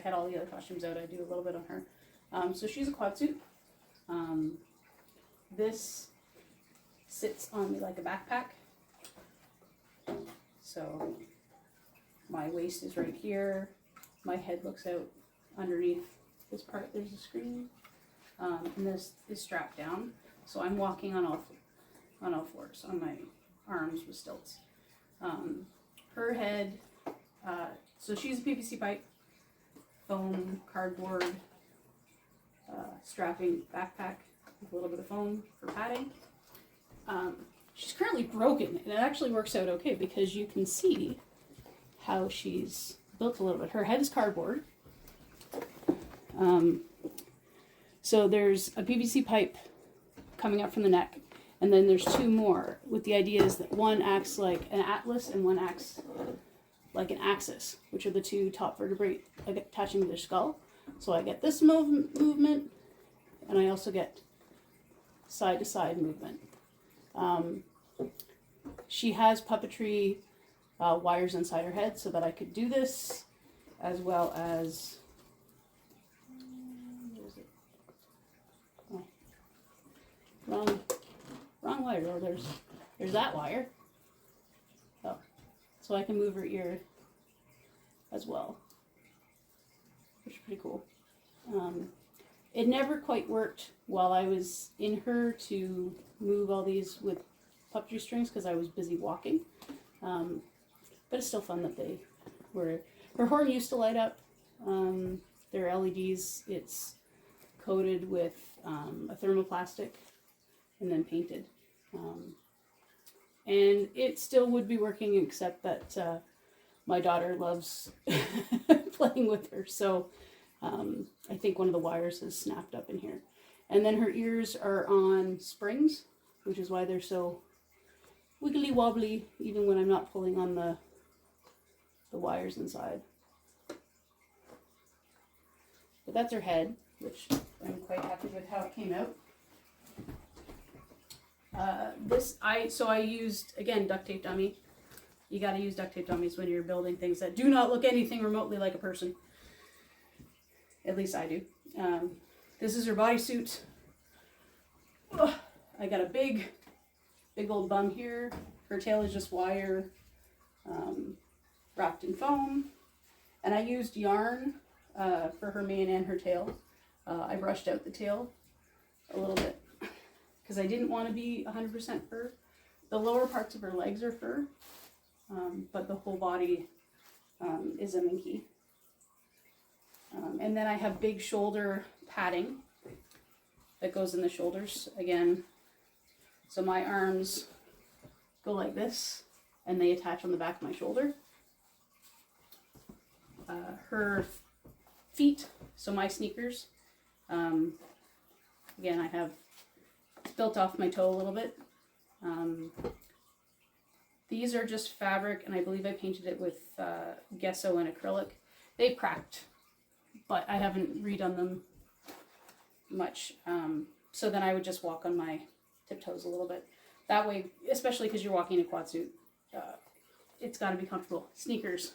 had all the other costumes out, I do a little bit on her. So she's a quad suit. This sits on me like a backpack. So my waist is right here. My head looks out underneath this part. There's a screen. And this is strapped down. So I'm walking on all fours on my arms with stilts. Her head, so she's a PVC pipe, foam, cardboard, strapping backpack with a little bit of foam for padding. She's currently broken, and it actually works out okay because you can see how she's built a little bit. Her head is cardboard. So there's a PVC pipe coming up from the neck, and then there's two more, with the idea is that one acts like an atlas and one acts like an axis, which are the two top vertebrae attaching to their skull. So I get this movement, and I also get side-to-side movement. She has puppetry wires inside her head so that I could do this, as well as wrong wire. Oh, there's that wire. Oh, so I can move her ear as well, which is pretty cool. It never quite worked while I was in her to move all these with puppetry strings because I was busy walking. But it's still fun that they were. Her horn used to light up. They're LEDs. It's coated with a thermoplastic and then painted. And it still would be working, except that my daughter loves playing with her. So I think one of the wires has snapped up in here. And then her ears are on springs, which is why they're so wiggly wobbly, even when I'm not pulling on the wires inside. But that's her head, which I'm quite happy with how it came out. I used, again, duct tape dummy. You got to use duct tape dummies when you're building things that do not look anything remotely like a person. At least I do. This is her bodysuit. I got a big old bum here. Her tail is just wire wrapped in foam. And I used yarn for her mane and her tail. I brushed out the tail a little bit because I didn't want to be 100% fur. The lower parts of her legs are fur, but the whole body is a minky. And then I have big shoulder padding that goes in the shoulders again. So my arms go like this and they attach on the back of my shoulder. Her feet, so my sneakers, again, I have built off my toe a little bit. These are just fabric, and I believe I painted it with gesso and acrylic. They've cracked, but I haven't redone them much. So then I would just walk on my tiptoes a little bit. That way, especially because you're walking in a quad suit, it's got to be comfortable. Sneakers.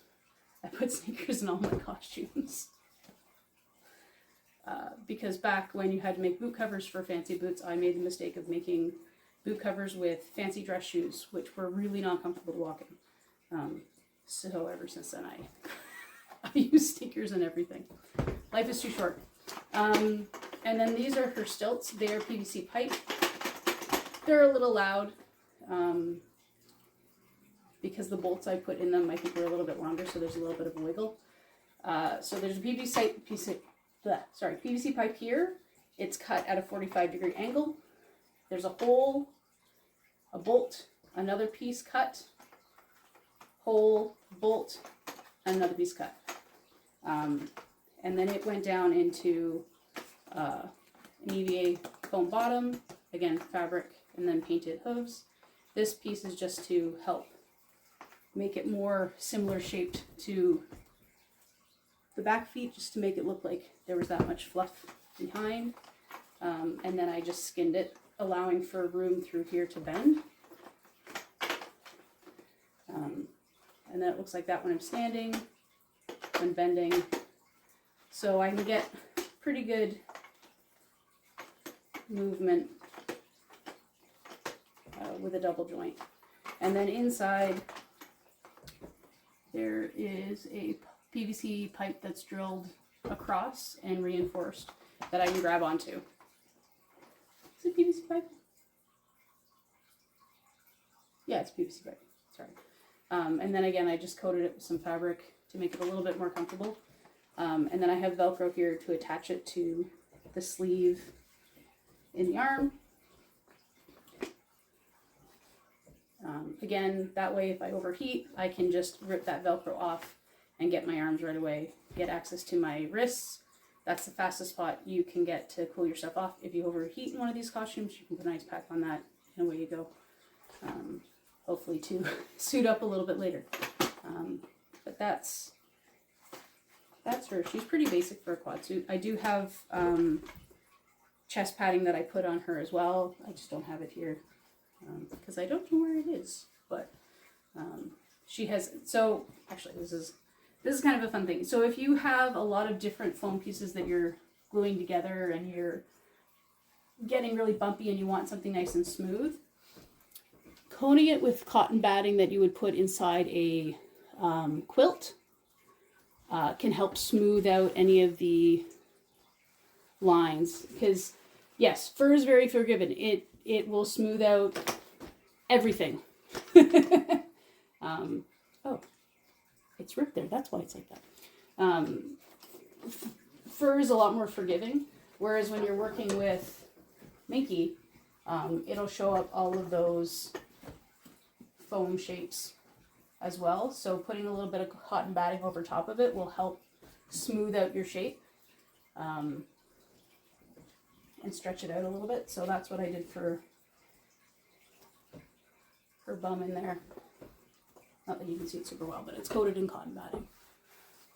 I put sneakers in all my costumes. Because back when you had to make boot covers for fancy boots, I made the mistake of making boot covers with fancy dress shoes, which were really not comfortable to walk in. So ever since then, I use sneakers and everything. Life is too short. And then these are her stilts. They are PVC pipe. They're a little loud because the bolts I put in them, I think, were a little bit longer, so there's a little bit of a wiggle. So there's a PVC pipe here. It's cut at a 45-degree angle. There's a hole, a bolt, another piece cut, hole, bolt, another piece cut. And then it went down into an EVA foam bottom, again, fabric, and then painted hooves. This piece is just to help make it more similar shaped to the back feet, just to make it look like there was that much fluff behind. And then I just skinned it, allowing for room through here to bend. And then it looks like that when I'm standing. When bending, so I can get pretty good movement with a double joint. And then inside there is a PVC pipe that's drilled across and reinforced that I can grab onto. Is it PVC pipe? Yeah, it's PVC pipe. Sorry. And then again, I just coated it with some fabric to make it a little bit more comfortable. And then I have Velcro here to attach it to the sleeve in the arm. Again, that way if I overheat, I can just rip that Velcro off and get my arms right away, get access to my wrists. That's the fastest spot you can get to cool yourself off. If you overheat in one of these costumes, you can put an ice pack on that, and away you go. Hopefully to suit up a little bit later. But that's her. She's pretty basic for a quad suit. I do have chest padding that I put on her as well. I just don't have it here because I don't know where it is. But she has, so actually this is kind of a fun thing. So if you have a lot of different foam pieces that you're gluing together and you're getting really bumpy and you want something nice and smooth, coating it with cotton batting that you would put inside a quilt can help smooth out any of the lines. Because yes, fur is very forgiving. It will smooth out everything. Oh, it's ripped there. That's why it's like that. Fur is a lot more forgiving, whereas when you're working with Minky, it'll show up all of those foam shapes as well. So putting a little bit of cotton batting over top of it will help smooth out your shape and stretch it out a little bit. So that's what I did for her bum in there. Not that you can see it super well, but it's coated in cotton batting.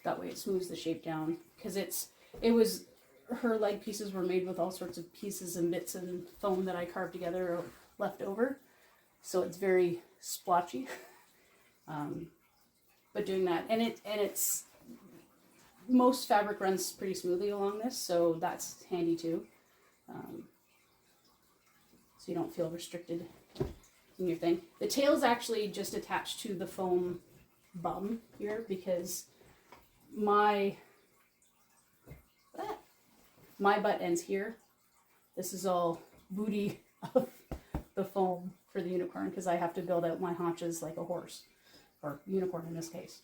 That way it smooths the shape down, because her leg pieces were made with all sorts of pieces and bits and foam that I carved together or left over. So it's very splotchy. But doing that, and it's most fabric runs pretty smoothly along this, so that's handy too. So you don't feel restricted in your thing. The tail is actually just attached to the foam bum here because my butt ends here. This is all booty of the foam for the unicorn because I have to build out my haunches like a horse, or unicorn in this case.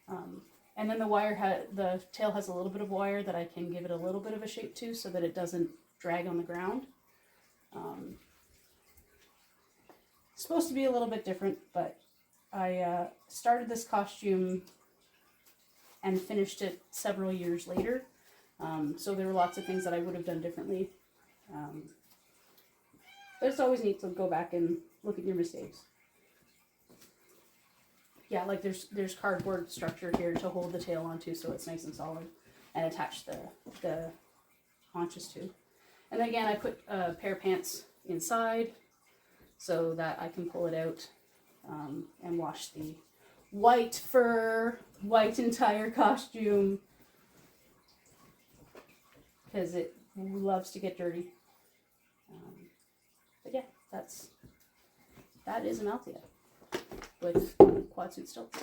And then the tail has a little bit of wire that I can give it a little bit of a shape to so that it doesn't drag on the ground. It's supposed to be a little bit different, but I started this costume and finished it several years later. So there were lots of things that I would have done differently. But it's always neat to go back and look at your mistakes. Yeah, like there's cardboard structure here to hold the tail onto so it's nice and solid, and attach the haunches to. And then again, I put a pair of pants inside so that I can pull it out and wash the white fur, white entire costume, because it loves to get dirty. But yeah, that is Amalthea with quad suit stilts.